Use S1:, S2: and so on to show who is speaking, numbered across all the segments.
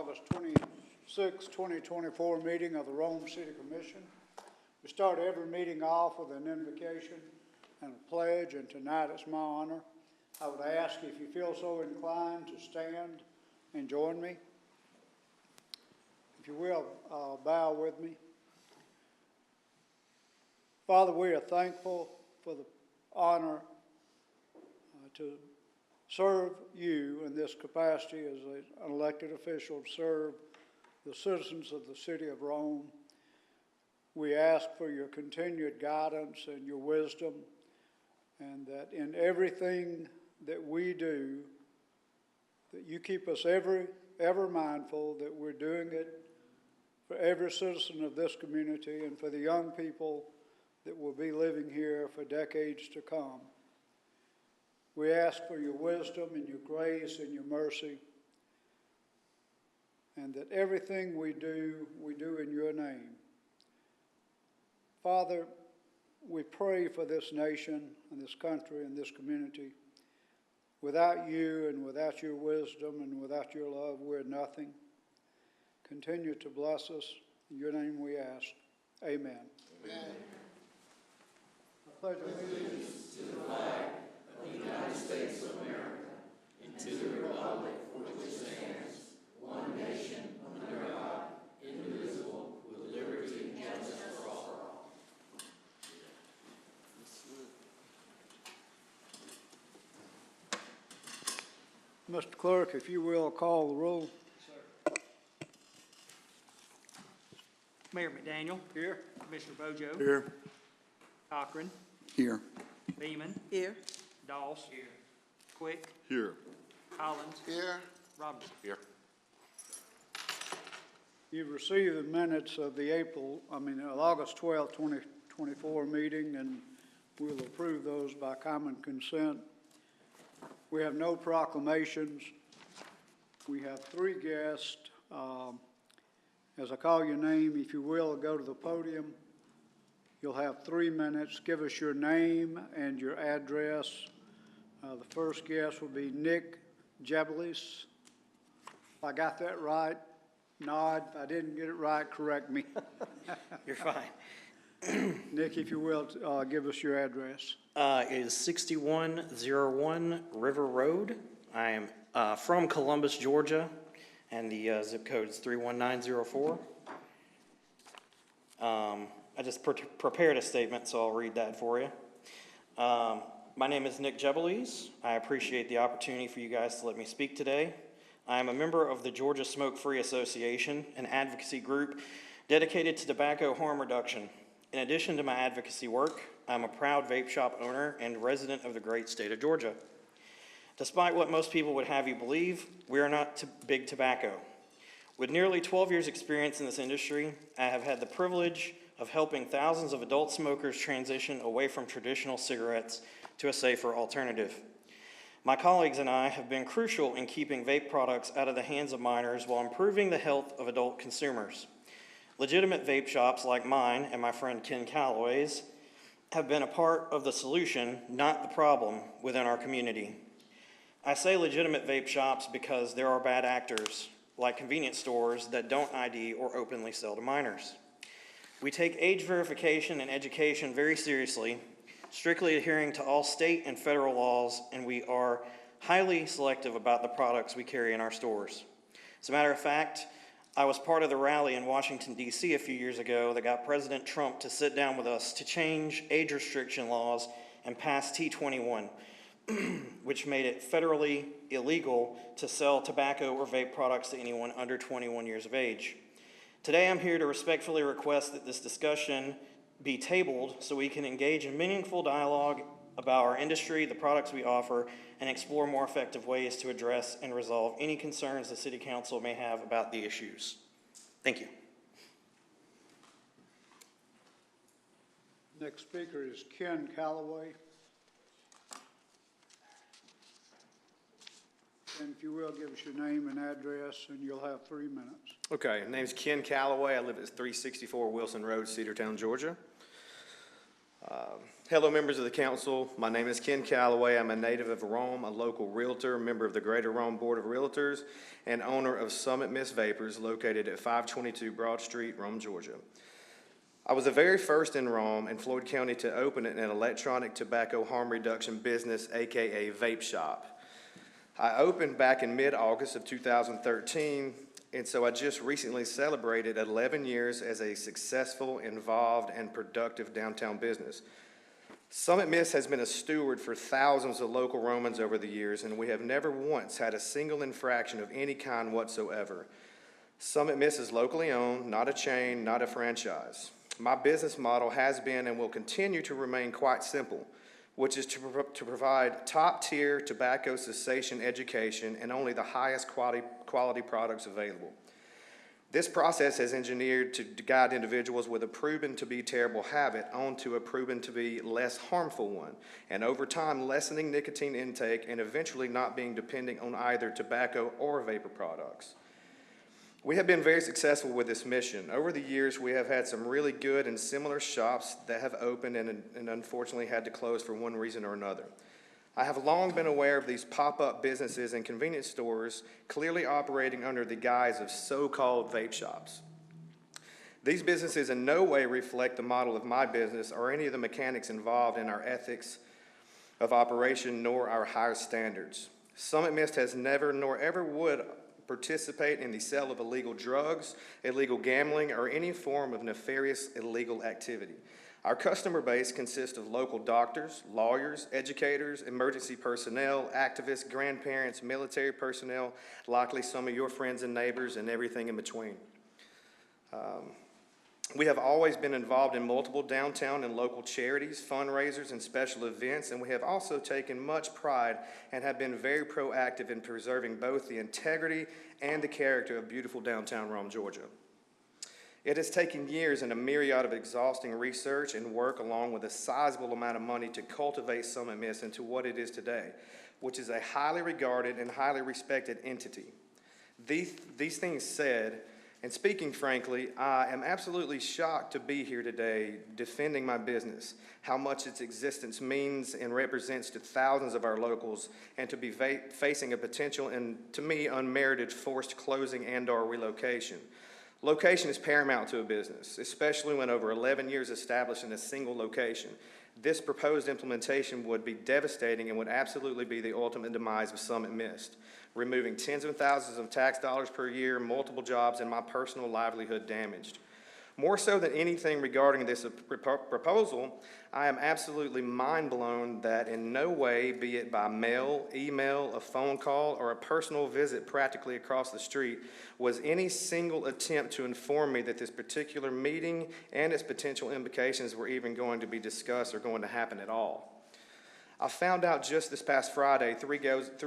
S1: August 26, 2024 meeting of the Rome City Commission. We start every meeting off with an invocation and a pledge, and tonight it's my honor. I would ask if you feel so inclined to stand and join me. If you will, bow with me. Father, we are thankful for the honor to serve you in this capacity as an elected official, to serve the citizens of the city of Rome. We ask for your continued guidance and your wisdom, and that in everything that we do, that you keep us ever mindful that we're doing it for every citizen of this community and for the young people that will be living here for decades to come. We ask for your wisdom and your grace and your mercy, and that everything we do in your name. Father, we pray for this nation and this country and this community. Without you and without your wisdom and without your love, we're nothing. Continue to bless us. In your name we ask. Amen. Amen. I pledge allegiance
S2: to the flag of the United States of America and to the republic for which it stands, one nation, under God, indivisible, with liberty and justice for all.
S1: Mr. Clerk, if you will, call the roll.
S3: Sir. Mayor McDaniel.
S1: Here.
S3: Commissioner Bojo.
S4: Here.
S3: Cochran.
S4: Here.
S3: Beeman.
S5: Here.
S3: Doss. Here. Quick.
S4: Here.
S3: Collins.
S4: Here.
S3: Robinson.
S4: Here.
S1: You've received the minutes of the August 12, 2024 meeting, and we'll approve those by common consent. We have no proclamations. We have three guests. As I call your name, if you will, go to the podium. You'll have 3 minutes. Give us your name and your address. The first guest will be Nick Jeblis. If I got that right, nod. If I didn't get it right, correct me.
S6: You're fine.
S1: Nick, if you will, give us your address.
S6: It is 6101 River Road. I am from Columbus, Georgia, and the zip code is 31904. I just prepared a statement, so I'll read that for you. My name is Nick Jeblis. I appreciate the opportunity for you guys to let me speak today. I am a member of the Georgia Smoke-Free Association, an advocacy group dedicated to tobacco harm reduction. In addition to my advocacy work, I'm a proud vape shop owner and resident of the great state of Georgia. Despite what most people would have you believe, we are not big tobacco. With nearly 12 years experience in this industry, I have had the privilege of helping thousands of adult smokers transition away from traditional cigarettes to a safer alternative. My colleagues and I have been crucial in keeping vape products out of the hands of minors while improving the health of adult consumers. Legitimate vape shops like mine and my friend Ken Calloway's have been a part of the solution, not the problem, within our community. I say legitimate vape shops because there are bad actors, like convenience stores, that don't ID or openly sell to minors. We take age verification and education very seriously, strictly adhering to all state and federal laws, and we are highly selective about the products we carry in our stores. As a matter of fact, I was part of the rally in Washington, D.C. a few years ago that got President Trump to sit down with us to change age restriction laws and pass T21, which made it federally illegal to sell tobacco or vape products to anyone under 21 years of age. Today I'm here to respectfully request that this discussion be tabled so we can engage in meaningful dialogue about our industry, the products we offer, and explore more effective ways to address and resolve any concerns the City Council may have about the issues. Thank you.
S1: Next speaker is Ken Calloway. And if you will, give us your name and address, and you'll have 3 minutes.
S4: Okay, my name's Ken Calloway. I live at 364 Wilson Road, Cedartown, Georgia. Hello, members of the council. My name is Ken Calloway. I'm a native of Rome, a local realtor, member of the Greater Rome Board of Realtors, and owner of Summit Mist Vapors located at 522 Broad Street, Rome, Georgia. I was the very first in Rome and Floyd County to open an electronic tobacco harm reduction business, aka vape shop. I opened back in mid-August of 2013, and so I just recently celebrated 11 years as a successful, involved, and productive downtown business. Summit Mist has been a steward for thousands of local Romans over the years, and we have never once had a single infraction of any kind whatsoever. Summit Mist is locally owned, not a chain, not a franchise. My business model has been and will continue to remain quite simple, which is to provide top-tier tobacco cessation education and only the highest quality products available. This process is engineered to guide individuals with a proven to be terrible habit onto a proven to be less harmful one, and over time lessening nicotine intake and eventually not being dependent on either tobacco or vapor products. We have been very successful with this mission. Over the years, we have had some really good and similar shops that have opened and unfortunately had to close for one reason or another. I have long been aware of these pop-up businesses and convenience stores clearly operating under the guise of so-called vape shops. These businesses in no way reflect the model of my business or any of the mechanics involved in our ethics of operation nor our higher standards. Summit Mist has never nor ever would participate in the sale of illegal drugs, illegal gambling, or any form of nefarious illegal activity. Our customer base consists of local doctors, lawyers, educators, emergency personnel, activists, grandparents, military personnel, likely some of your friends and neighbors, and everything in between. We have always been involved in multiple downtown and local charities, fundraisers, and special events, and we have also taken much pride and have been very proactive in preserving both the integrity and the character of beautiful downtown Rome, Georgia. It has taken years and a myriad of exhausting research and work along with a sizable amount of money to cultivate Summit Mist into what it is today, which is a highly regarded and highly respected entity. These things said, and speaking frankly, I am absolutely shocked to be here today defending my business, how much its existence means and represents to thousands of our locals, and to be facing a potential and, to me, unmerited forced closing and/or relocation. Location is paramount to a business, especially when over 11 years established in a single location. This proposed implementation would be devastating and would absolutely be the ultimate demise of Summit Mist, removing tens of thousands of tax dollars per year, multiple jobs, and my personal livelihood damaged. More so than anything regarding this proposal, I am absolutely mind-blown that in no way, be it by mail, email, a phone call, or a personal visit practically across the street, was any single attempt to inform me that this particular meeting and its potential implications were even going to be discussed or going to happen at all. I found out just this past Friday, 3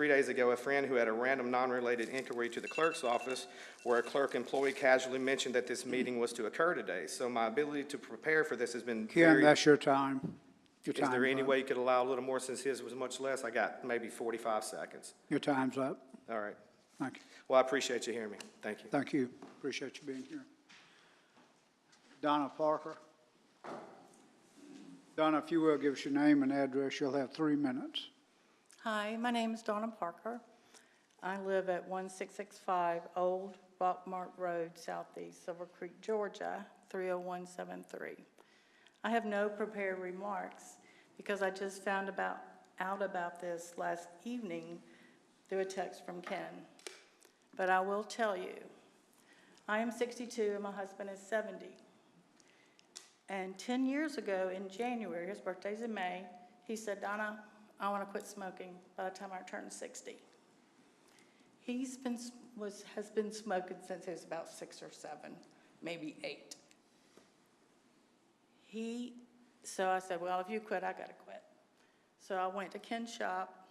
S4: days ago, a friend who had a random non-related inquiry to the clerk's office where a clerk employee casually mentioned that this meeting was to occur today. So my ability to prepare for this has been
S1: Ken, that's your time. Your
S4: Is there any
S1: time's
S4: way you could allow a little more since his was much less? I got maybe 45 seconds.
S1: Your time's up.
S4: All right.
S1: Thank you.
S4: Well, I appreciate you hearing me. Thank you.
S1: Thank you. Appreciate you being here. Donna Parker. Donna, if you will, give us your name and address. You'll have 3 minutes.
S5: Hi, my name is Donna Parker. I live at 1665 Old Rockmart Road, Southeast Silver Creek, Georgia, 30173. I have no prepared remarks because I just found out about this last evening through a text from Ken. But I will tell you, I am 62 and my husband is 70. And 10 years ago in January, his birthday's in May, he said, Donna, I want to quit smoking by the time I turn 60. Has been smoking since he was about 6 or 7, maybe 8. So I said, well, if you quit, I got to quit. So I went to Ken's shop,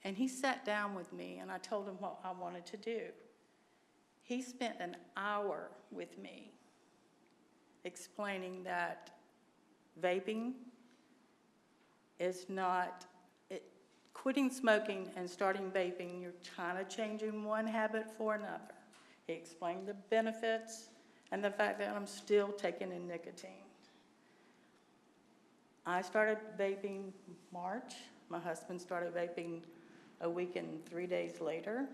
S5: and he sat down with me, and I told him what I wanted to do. He spent an hour with me explaining that vaping is not, quitting smoking and starting vaping, you're kind of changing one habit for another. He explained the benefits and the fact that I'm still taking in nicotine. I started vaping March. My husband started vaping a week and 3 days later.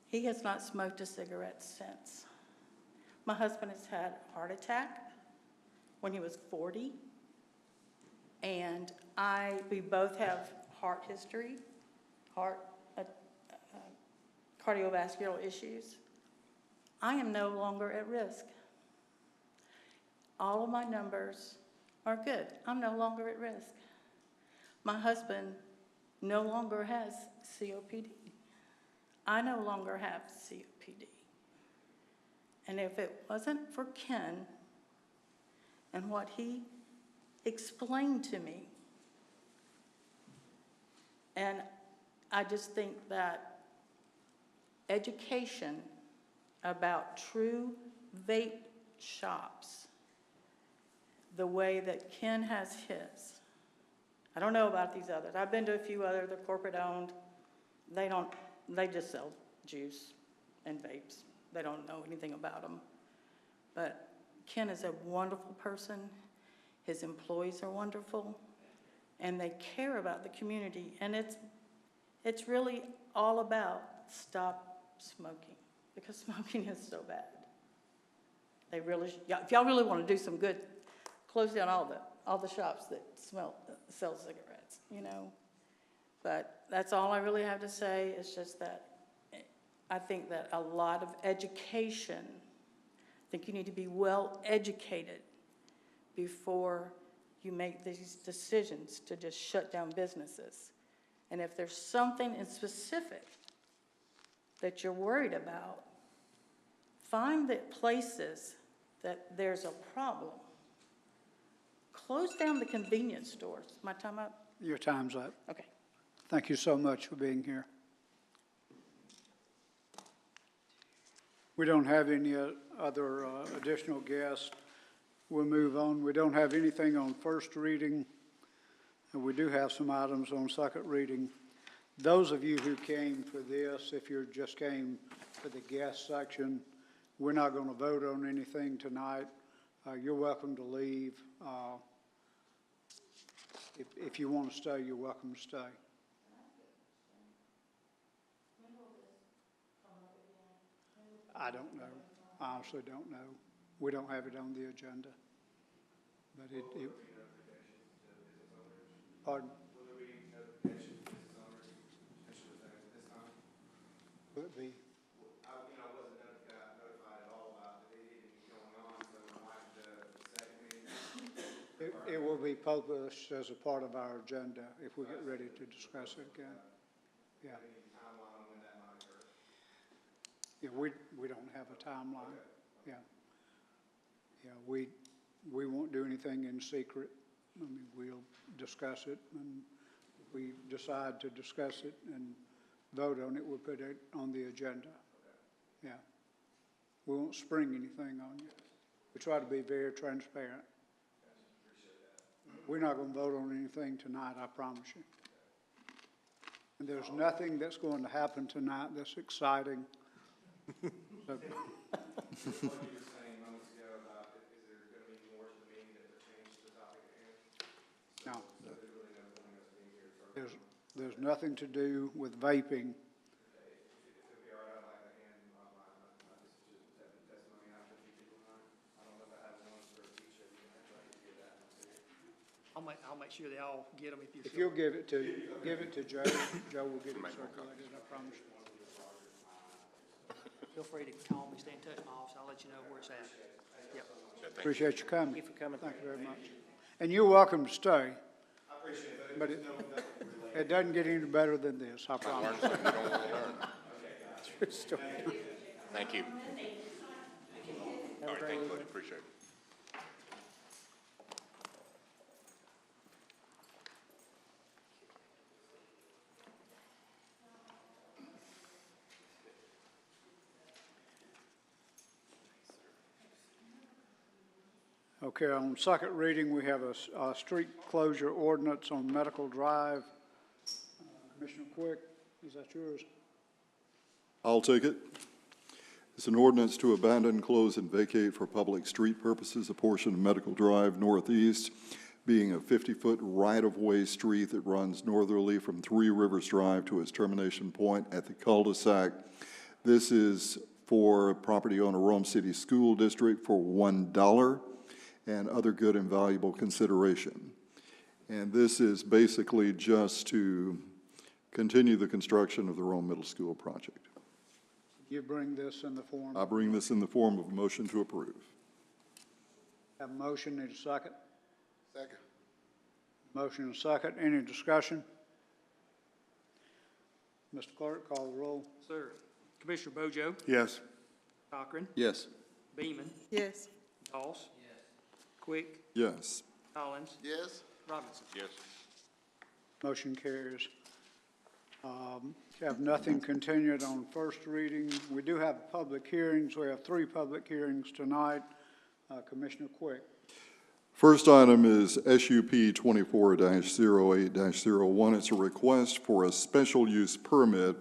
S5: He has not smoked a cigarette since. My husband has had a heart attack when he was 40. And we both have heart history, cardiovascular issues. I am no longer at risk. All of my numbers are good. I'm no longer at risk. My husband no longer has COPD. I no longer have COPD. And if it wasn't for Ken and what he explained to me, and I just think that education about true vape shops, the way that Ken has his. I don't know about these others. I've been to a few other, they're corporate owned. They just sell juice and vapes. They don't know anything about them. But Ken is a wonderful person. His employees are wonderful. And they care about the community. And it's really all about stop smoking, because smoking is so bad. If y'all really want to do some good, close down all the shops that sell cigarettes, you know. But that's all I really have to say. It's just that I think that a lot of education, I think you need to be well educated before you make these decisions to just shut down businesses. And if there's something in specific that you're worried about, find the places that there's a problem. Close down the convenience stores. Is my time up?
S1: Your time's up.
S5: Okay.
S1: Thank you so much for being here. We don't have any other additional guests. We'll move on. We don't have anything on first reading, and we do have some items on second reading. Those of you who came for this, if you just came for the guest section, we're not going to vote on anything tonight. You're welcome to leave. If you want to stay, you're welcome to stay. I don't know. I honestly don't know. We don't have it on the agenda. But pardon?
S4: Will there be notification to business owners, potentially this time?
S1: Will it be?
S4: I wasn't notified at all about the meeting going on, so I might second meeting.
S1: It will be published as a part of our agenda if we get ready to discuss it again. Yeah.
S4: Any timeline on when that might occur?
S1: Yeah, we don't have a timeline. Yeah. Yeah, we won't do anything in secret. I mean, we'll discuss it, and if we decide to discuss it and vote on it, we'll put it on the agenda. Yeah. We won't spring anything on you. We try to be very transparent. We're not going to vote on anything tonight, I promise you. And there's nothing that's going to happen tonight that's exciting. So,
S4: What you were saying moments ago about is there going to be more to the meeting that pertains to the topic at hand?
S1: no,
S4: So there's really no point in us being here for.
S1: there's nothing to do with vaping.
S4: If it would be all right, I'd like to hand my testimony out to a few people tonight. I don't know if I have one for each of you, I'd like to get that one too.
S3: I'll make sure they all get them if you.
S1: If you'll give it to Joe, Joe will get it circulated, I promise you.
S3: Feel free to call me, stay in touch with my office, I'll let you know where it's at. Yep.
S1: Appreciate you coming.
S3: Thank you for coming.
S1: Thank you very much. And you're welcome to stay,
S4: I appreciate it,
S1: but it doesn't get any better than this, I promise.
S2: Learn something you don't want to learn.
S1: True story.
S2: Thank you. All right, thank you, buddy, appreciate it.
S1: Okay, on second reading, we have a street closure ordinance on Medical Drive. Commissioner Quick, is that yours?
S7: I'll take it. It's an ordinance to abandon, close, and vacate for public street purposes a portion of Medical Drive Northeast being a 50-foot right-of-way street that runs northerly from Three Rivers Drive to its termination point at the cul-de-sac. This is for property owner Rome City School District for $1 and other good and valuable consideration. And this is basically just to continue the construction of the Rome Middle School project.
S1: You bring this in the form?
S7: I bring this in the form of a motion to approve.
S1: Have a motion, need a second?
S2: Second.
S1: Motion and second, any discussion? Mr. Clerk, call the roll.
S3: Sir. Commissioner Bojo,
S7: Yes.
S3: Cochran,
S7: Yes.
S3: Beeman,
S5: Yes.
S3: Doss. Quick,
S7: Yes.
S3: Collins,
S2: Yes.
S3: Robinson.
S2: Yes.
S1: Motion carries. Have nothing continued on first reading. We do have public hearings. We have 3 public hearings tonight. Commissioner Quick.
S7: First item is SUP 24-08-01. It's a request for a special use permit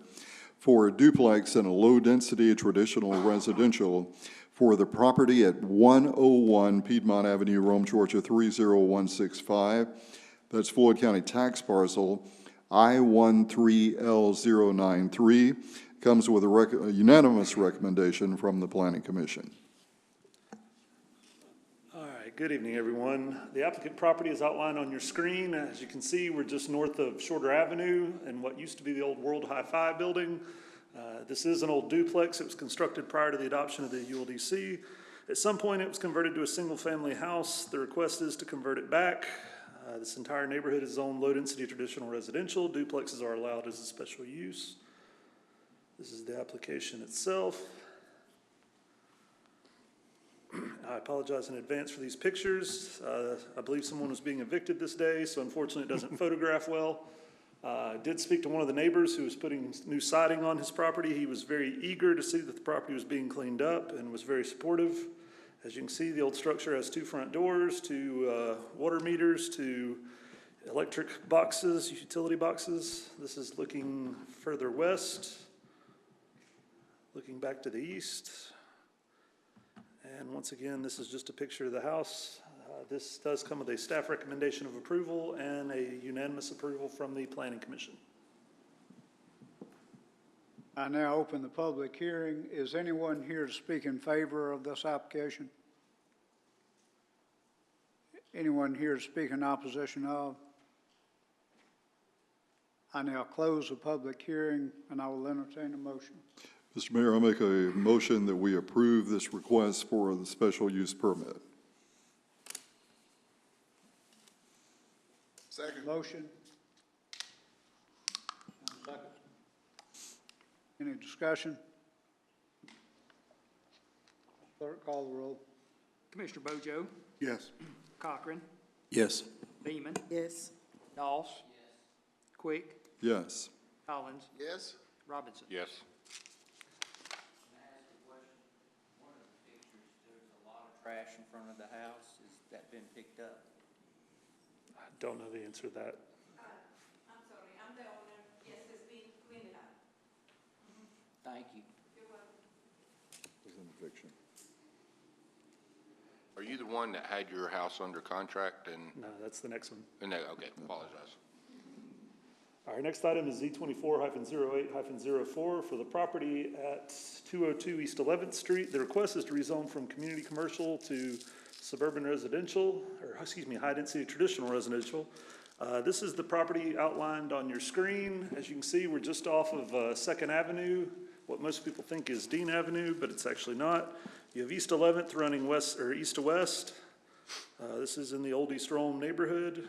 S7: for a duplex in a low-density traditional residential for the property at 101 Piedmont Avenue, Rome, Georgia 30165. That's Floyd County tax parcel I13L093. Comes with a unanimous recommendation from the Planning Commission.
S8: All right, good evening, everyone. The applicant property is outlined on your screen. As you can see, we're just north of Shorter Avenue and what used to be the old World Hi-Fi building. This is an old duplex. It was constructed prior to the adoption of the ULDC. At some point, it was converted to a single-family house. The request is to convert it back. This entire neighborhood is zoned low-density traditional residential. Duplexes are allowed as a special use. This is the application itself. I apologize in advance for these pictures. I believe someone was being evicted this day, so unfortunately it doesn't photograph well. I did speak to one of the neighbors who was putting new siding on his property. He was very eager to see that the property was being cleaned up and was very supportive. As you can see, the old structure has 2 front doors, 2 water meters, 2 electric boxes, utility boxes. This is looking further west, looking back to the east. And once again, this is just a picture of the house. This does come with a staff recommendation of approval and a unanimous approval from the Planning Commission.
S1: I now open the public hearing. Is anyone here to speak in favor of this application? Anyone here to speak in opposition of? I now close the public hearing, and I will entertain a motion.
S7: Mr. Mayor, I make a motion that we approve this request for the special use permit.
S2: Second.
S1: Motion. Second. Any discussion? Clerk, call the roll.
S3: Commissioner Bojo,
S7: Yes.
S3: Cochran,
S7: Yes.
S3: Beeman,
S5: Yes.
S3: Doss. Quick,
S7: Yes.
S3: Collins,
S2: Yes.
S3: Robinson.
S2: Yes.
S9: One of the pictures, there's a lot of trash in front of the house. Has that been picked up?
S8: I don't know the answer to that.
S10: I'm sorry, I'm the owner. Yes, it's being cleaned up.
S9: Thank you.
S10: You're welcome.
S2: Are you the one that had your house under contract
S8: No, that's the next one.
S2: okay, apologize.
S8: Our next item is Z24-08-04 for the property at 202 East 11th Street. The request is to rezone from community commercial to suburban residential, or excuse me, high-density traditional residential. This is the property outlined on your screen. As you can see, we're just off of 2nd Avenue, what most people think is Dean Avenue, but it's actually not. You have East 11th running west or east to west. This is in the old East Rome neighborhood.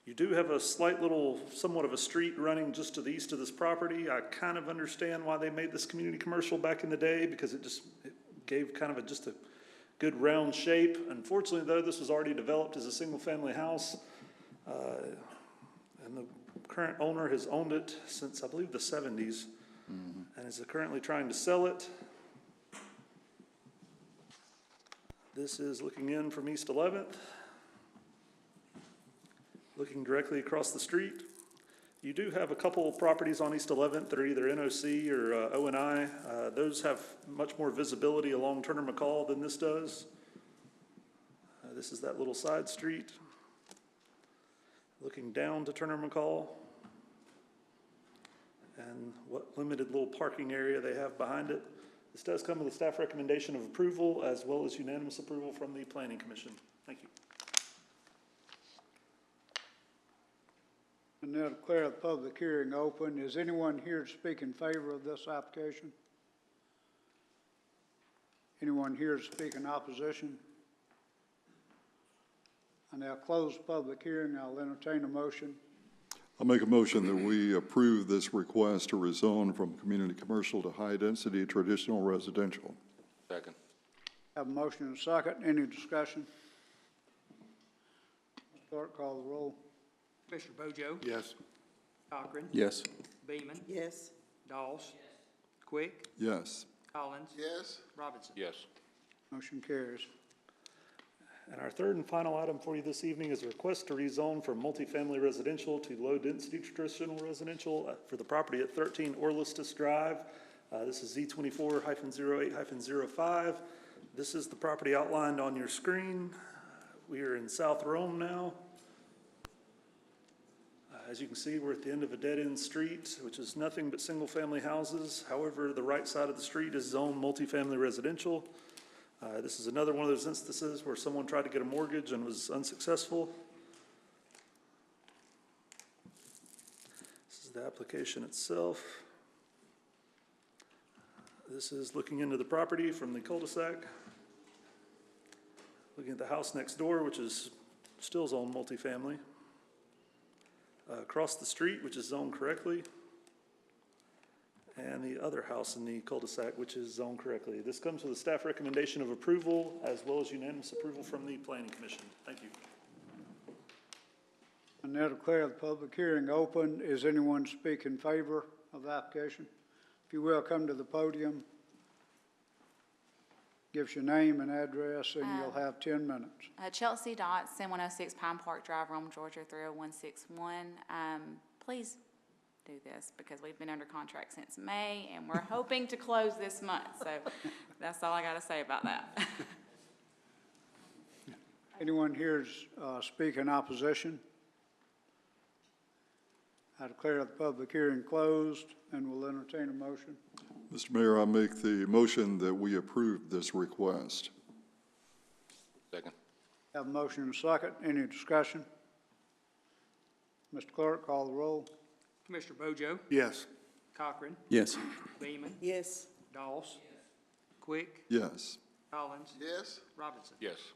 S8: You do have a slight little, somewhat of a street running just to the east of this property. I kind of understand why they made this community commercial back in the day, because it gave kind of just a good round shape. Unfortunately, though, this was already developed as a single-family house, and the current owner has owned it since, I believe, the 70s, and is currently trying to sell it. This is looking in from East 11th. Looking directly across the street. You do have a couple of properties on East 11th that are either NOC or O&I. Those have much more visibility along Turner McCall than this does. This is that little side street. Looking down to Turner McCall. And what limited little parking area they have behind it. This does come with a staff recommendation of approval as well as unanimous approval from the Planning Commission. Thank you.
S1: And now declare the public hearing open. Is anyone here to speak in favor of this application? Anyone here to speak in opposition? I now close the public hearing. I'll entertain a motion.
S7: I'll make a motion that we approve this request to rezone from community commercial to high-density traditional residential.
S2: Second.
S1: Have a motion and a second. Any discussion? Mr. Clerk, call the roll.
S3: Commissioner Bojo?
S2: Yes.
S3: Cochran?
S2: Yes.
S3: Beeman?
S5: Yes.
S3: Dawes? Quick?
S7: Yes.
S3: Collins?
S2: Yes.
S3: Robinson?
S2: Yes.
S1: Motion carries.
S8: And our third and final item for you this evening is a request to rezone from multifamily residential to low-density traditional residential for the property at 13 Orlistus Drive. This is Z24-08-05. This is the property outlined on your screen. We are in South Rome now. As you can see, we're at the end of a dead-end street, which is nothing but single-family houses. However, the right side of the street is zoned multifamily residential. This is another one of those instances where someone tried to get a mortgage and was unsuccessful. This is the application itself. This is looking into the property from the cul-de-sac. Looking at the house next door, which is still zoned multifamily. Across the street, which is zoned correctly. And the other house in the cul-de-sac, which is zoned correctly. This comes with a staff recommendation of approval as well as unanimous approval from the Planning Commission. Thank you.
S1: I now declare the public hearing open. Is anyone speak in favor of the application? If you will, come to the podium. Give us your name and address, and you'll have 10 minutes.
S10: Chelsea Dotson, 106 Pine Park Drive, Rome, Georgia, 30161. Please do this because we've been under contract since May and we're hoping to close this month. So that's all I got to say about that.
S1: Anyone here speak in opposition? I declare the public hearing closed and will entertain a motion.
S7: Mr. Mayor, I make the motion that we approve this request.
S2: Second.
S1: Have a motion and a second. Any discussion? Mr. Clerk, call the roll.
S3: Commissioner Bojo?
S2: Yes.
S3: Cochran?
S2: Yes.
S3: Beeman?
S5: Yes.
S3: Dawes? Quick?
S7: Yes.
S3: Collins?
S2: Yes.
S3: Robinson?
S2: Yes.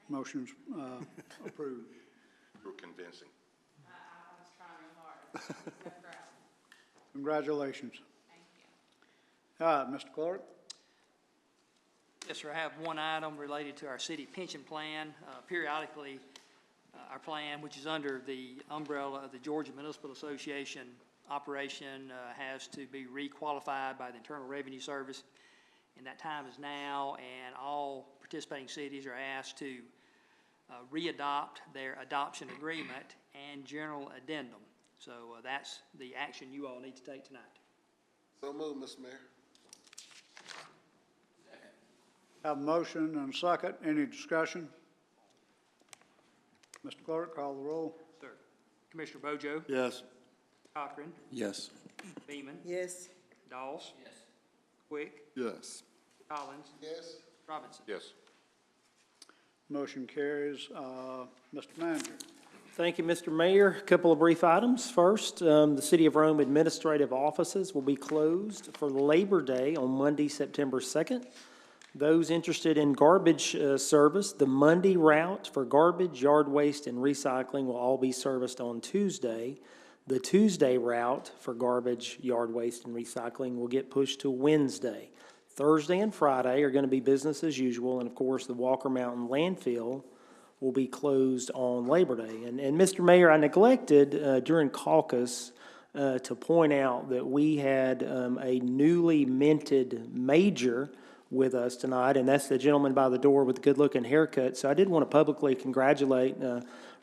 S1: Motion's approved.
S2: You're convincing.
S10: I was trying real hard.
S1: Congratulations.
S10: Thank you.
S1: All right, Mr. Clerk.
S3: Yes, sir. I have one item related to our city pension plan. Periodically, our plan, which is under the umbrella of the Georgia Municipal Association operation, has to be requalified by the Internal Revenue Service. And that time is now, and all participating cities are asked to readopt their adoption agreement and general addendum. So that's the action you all need to take tonight.
S2: So move, Mr. Mayor.
S1: Have a motion and a second. Any discussion? Mr. Clerk, call the roll.
S3: Sir. Commissioner Bojo?
S2: Yes.
S3: Cochran?
S2: Yes.
S3: Beeman?
S5: Yes.
S3: Dawes? Yes. Quick?
S7: Yes.
S3: Collins?
S2: Yes.
S3: Robinson?
S2: Yes.
S1: Motion carries. Mr. Manager.
S11: Thank you, Mr. Mayor. A couple of brief items. First, the City of Rome administrative offices will be closed for Labor Day on Monday, September 2nd. Those interested in garbage service, the Monday route for garbage, yard waste, and recycling will all be serviced on Tuesday. The Tuesday route for garbage, yard waste, and recycling will get pushed to Wednesday. Thursday and Friday are going to be business as usual, and of course, the Walker Mountain landfill will be closed on Labor Day. And Mr. Mayor, I neglected during caucus to point out that we had a newly minted major with us tonight, and that's the gentleman by the door with the good-looking haircut. So I did want to publicly congratulate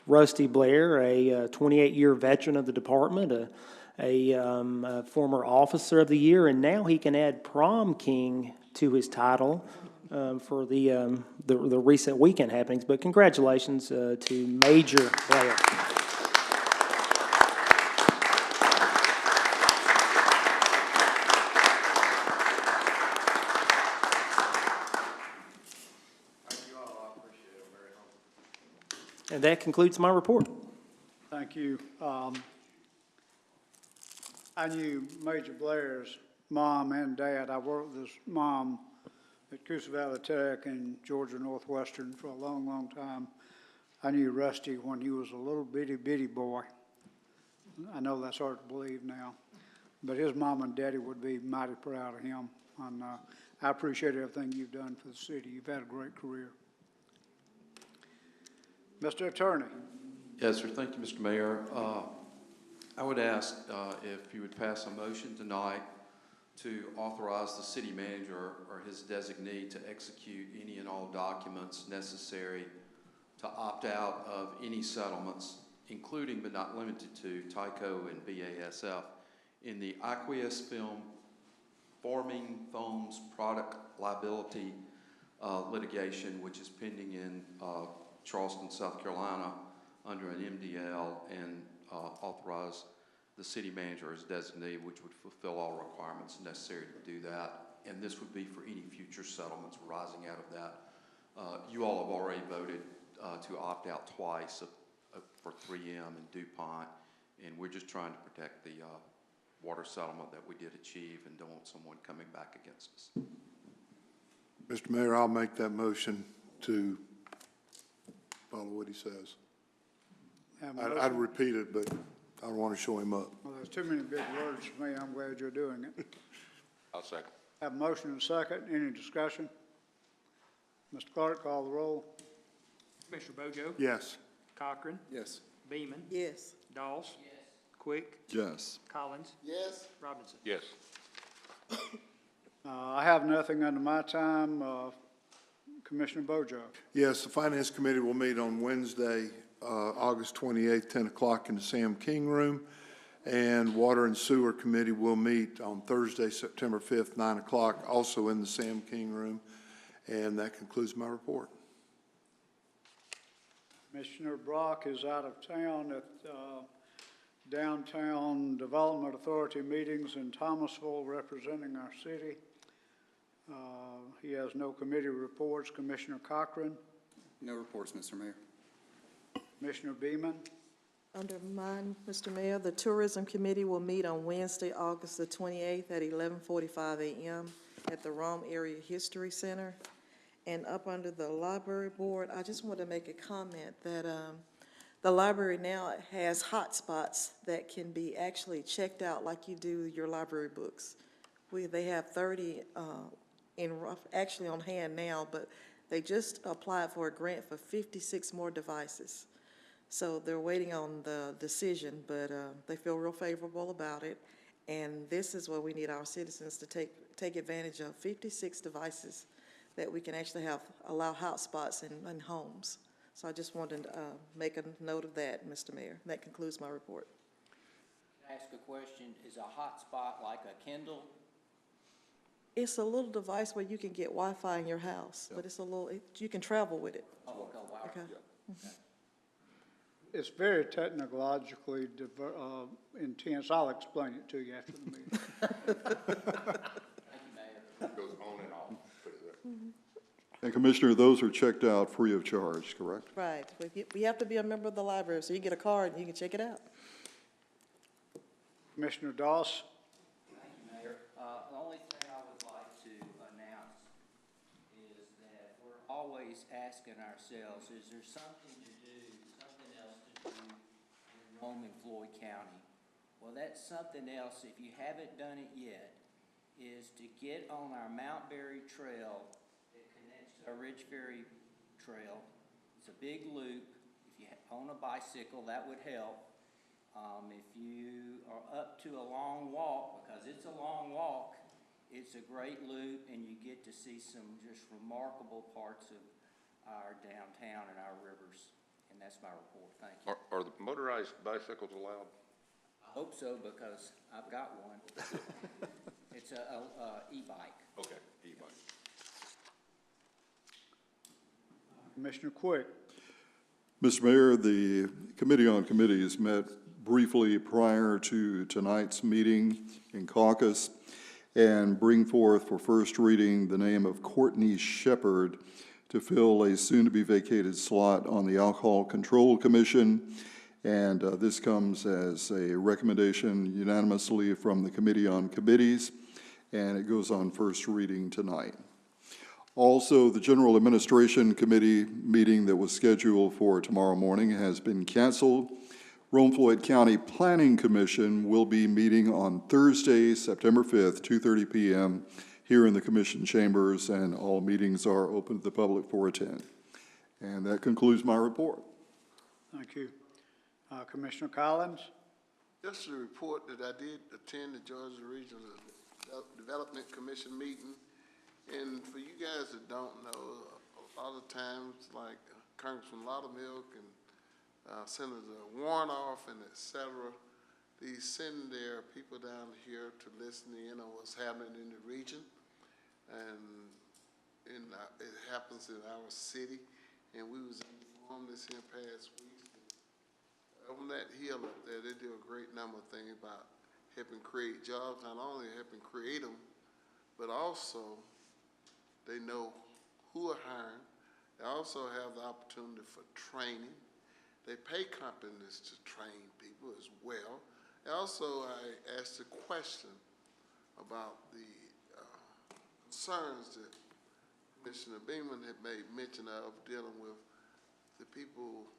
S11: Rusty Blair, a 28-year veteran of the department, a former officer of the year, and now he can add prom king to his title for the the recent weekend happenings. But congratulations to Major Blair. And that concludes my report.
S1: Thank you. I knew Major Blair's mom and dad. I worked with his mom at Coosa Valley Tech and Georgia Northwestern for a long, long time. I knew Rusty when he was a little bitty boy. I know that's hard to believe now, but his mom and daddy would be mighty proud of him. And I appreciate everything you've done for the city. You've had a great career. Mr. Attorney.
S12: Yes, sir. Thank you, Mr. Mayor. I would ask if you would pass a motion tonight to authorize the city manager or his designee to execute any and all documents necessary to opt out of any settlements, including but not limited to Tyco and BASF, in the aqueous film forming foams product liability litigation, which is pending in Charleston, South Carolina, under an MDL, and authorize the city manager as designee, which would fulfill all requirements necessary to do that. And this would be for any future settlements arising out of that. You all have already voted to opt out twice for 3M and DuPont, and we're just trying to protect the water settlement that we did achieve and don't want someone coming back against us.
S13: Mr. Mayor, I'll make that motion to follow what he says. I'd repeat it, but I don't want to show him up.
S1: Well, there's too many big words for me. I'm glad you're doing it.
S2: I'll second.
S1: Have a motion and a second. Any discussion? Mr. Clerk, call the roll.
S3: Commissioner Bojo?
S13: Yes.
S3: Cochran?
S2: Yes.
S3: Beeman?
S5: Yes.
S3: Doss? Quick?
S7: Yes.
S3: Collins?
S2: Yes.
S3: Robinson?
S2: Yes.
S1: I have nothing under my time. Commissioner Bojo.
S13: Yes, the Finance Committee will meet on Wednesday, August 28th, 10 o'clock in the Sam King Room. And Water and Sewer Committee will meet on Thursday, September 5th, 9 o'clock, also in the Sam King Room. And that concludes my report.
S1: Commissioner Brock is out of town at Downtown Development Authority meetings in Thomasville representing our city. He has no committee reports. Commissioner Cochran.
S9: No reports, Mr. Mayor.
S1: Commissioner Beeman.
S14: Under mine, Mr. Mayor, the Tourism Committee will meet on Wednesday, August the 28th at 11:45 a.m. at the Rome Area History Center. And up under the Library Board, I just want to make a comment that the library now has hotspots that can be actually checked out like you do your library books. They have 30 actually on hand now, but they just applied for a grant for 56 more devices. So they're waiting on the decision, but they feel real favorable about it. And this is what we need our citizens to take advantage of, 56 devices that we can actually allow hotspots in homes. So I just wanted to make a note of that, Mr. Mayor. That concludes my report.
S9: Can I ask a question? Is a hotspot like a Kindle?
S14: It's a little device where you can get Wi-Fi in your house, but it's a little, you can travel with it.
S9: Oh, okay, wow.
S14: Okay.
S9: Okay.
S1: It's very technologically intense. I'll explain it to you after the meeting.
S9: Thank you, Mayor.
S2: Goes on and off. Put it there.
S7: And Commissioner, those are checked out free of charge, correct?
S14: Right. We have to be a member of the library, so you get a card and you can check it out.
S1: Commissioner Doss.
S9: Thank you, Mayor. The only thing I would like to announce is that we're always asking ourselves, is there something to do, something else to do in Rome and Floyd County? Well, that's something else, if you haven't done it yet, is to get on our Mount Berry Trail that connects to our Ridge Ferry Trail. It's a big loop. If you own a bicycle, that would help. If you are up to a long walk, because it's a long walk, it's a great loop, and you get to see some just remarkable parts of our downtown and our rivers. And that's my report. Thank you.
S2: Are the motorized bicycles allowed?
S9: I hope so, because I've got one. It's a e-bike.
S2: Okay, e-bike.
S1: Commissioner Quick.
S7: Mr. Mayor, the Committee on Committees met briefly prior to tonight's meeting in caucus and bring forth for first reading the name of Courtney Shepard to fill a soon-to-be vacated slot on the Alcohol Control Commission. And this comes as a recommendation unanimously from the Committee on Committees, and it goes on first reading tonight. Also, the General Administration Committee meeting that was scheduled for tomorrow morning has been canceled. Rome-Floyd County Planning Commission will be meeting on Thursday, September 5th, 2:30 p.m. here in the Commission chambers, and all meetings are open to the public for attend. And that concludes my report.
S1: Thank you. Commissioner Collins?
S15: Just to report that I did attend the Georgia Regional Development Commission meeting. And for you guys that don't know, a lot of times, like Congressman Loudermilk and Senator Warnoff and et cetera, they send their people down here to listen in on what's happening in the region. And it happens in our city. And we was informed this here past week. On that hill up there, they do a great number of things about helping create jobs, not only helping create them, but also they know who are hiring. They also have the opportunity for training. They pay companies to train people as well. And also, I asked a question about the concerns that Commissioner Beeman had made mention of dealing with the people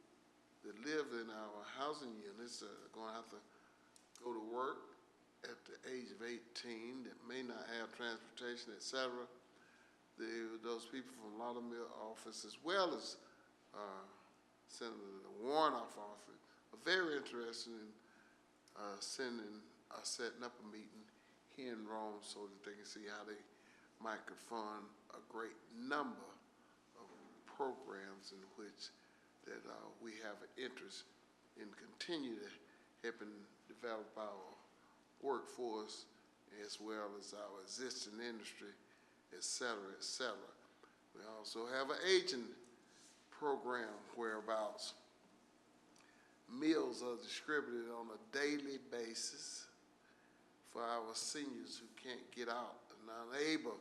S15: that live in our housing units that are going to have to go to work at the age of 18 that may not have transportation, et cetera. Those people from Loudermilk office, as well as Senator Warnoff office, are very interested in setting up a meeting here in Rome so that they can see how they might could fund a great number of programs in which that we have an interest in continue to helping develop our workforce as well as our existing industry, et cetera, et cetera. We also have an aging program whereabouts meals are distributed on a daily basis for our seniors who can't get out and unable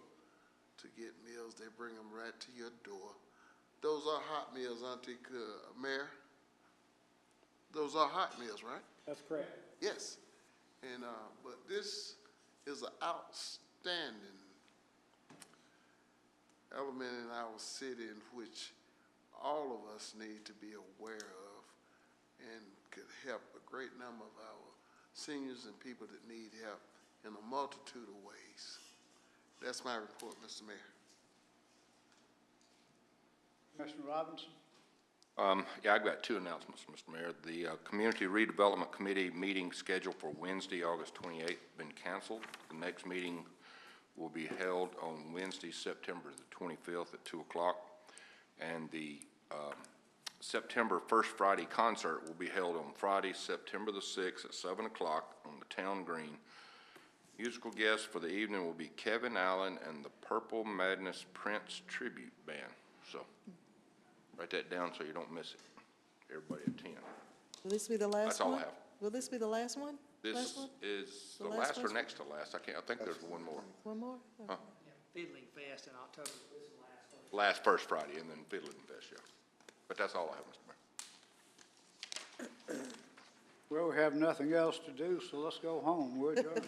S15: to get meals. They bring them right to your door. Those are hot meals, Auntie Mayor. Those are hot meals, right?
S11: That's correct.
S15: Yes. And but this is an outstanding element in our city in which all of us need to be aware of and could help a great number of our seniors and people that need help in a multitude of ways. That's my report, Mr. Mayor.
S1: Commissioner Robinson?
S2: Yeah, I've got two announcements, Mr. Mayor. The Community Redevelopment Committee meeting scheduled for Wednesday, August 28th, been canceled. The next meeting will be held on Wednesday, September the 25th at 2 o'clock. And the September First Friday concert will be held on Friday, September the 6th at 7 o'clock on the Town Green. Musical guests for the evening will be Kevin Allen and the Purple Madness Prince Tribute Band. So write that down so you don't miss it. Everybody attend.
S14: Will this be the last one?
S2: That's all I have.
S14: Will this be the last one?
S2: This
S14: Last one?
S2: is
S14: The
S2: the
S14: last
S2: last or
S14: person?
S2: next to last. I think there's one more.
S14: One more?
S2: Huh?
S3: Fiddling Fest in October. This is the last one.
S2: Last First Friday and then Fiddling Fest, yeah. But that's all I have, Mr. Mayor.
S1: Well, we have nothing else to do, so let's go home. We're adjourned.